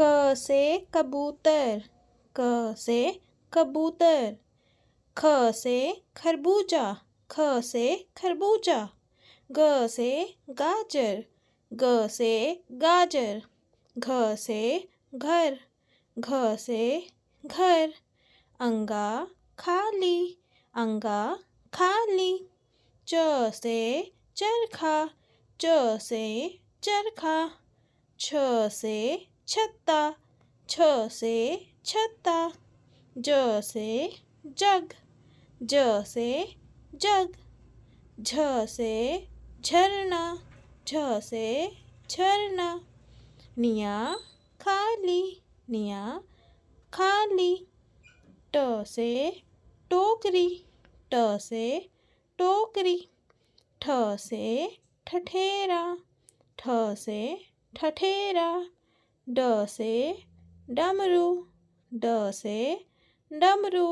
क से कबूतर, क से कबूतर। ख से खरबूजा, ख से खरबूजा। ग से गाजर, ग से गाजर। घ से घर, घ से घर। अंगा खाली, अंगा खाली। च से चरखा, च से चरखा। छ से छत्ता, छ से छत्ता। ज से जग, ज से जग। झ से झरना, झ से झरना। निया खाली, निया खाली। ट से टोकरी, ट से टोकरी। ठ से ठठेरा, ठ से ठठेरा। ड से डमरू, ड से डमरू।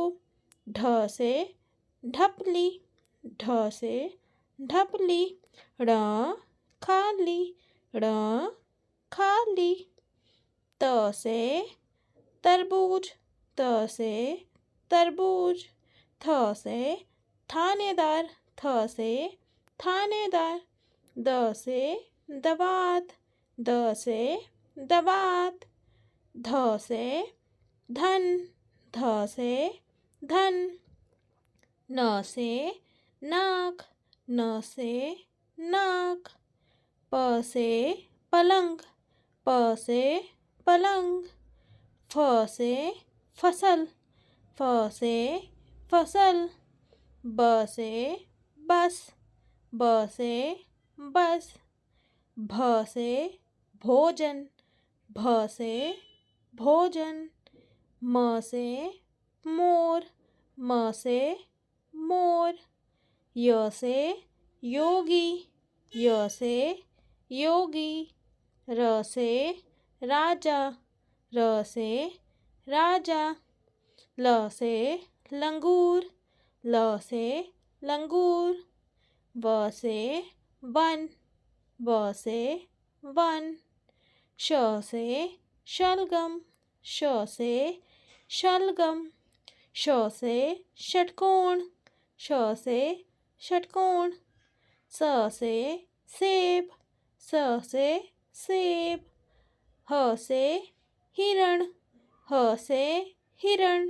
ढ से ढपली, ढ से ढपली। ण खाली, ण खाली। त से तरबूज, त से तरबूज। थ से थानेदार, थ से थानेदार। द से दवात, द से दवात। ध से धन, ध से धन। न से नाक, न से नाक। प से पलंग, प से पलंग। फ से फसल, फ से फसल। ब से बस, ब से बस। भ से भोजन, भ से भोजन। म से मोर, म से मोर। य से योगी, य से योगी। र से राजा, र से राजा। ल से लंगूर, ल से लंगूर। व से वन, व से वन। श से शलगम, श से शलगम। श से षटकोण, श से षटकोण। स से सेब, स से सेब। ह से हिरण, ह से हिरण।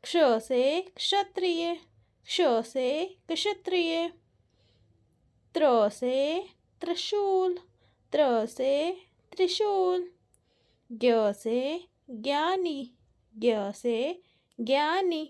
क्ष से क्षत्रिय, क्ष से क्षत्रिय। त्र से त्रिशूल, त्र से त्रिशूल। ज्ञ से ज्ञानी, ज्ञ से ज्ञानी।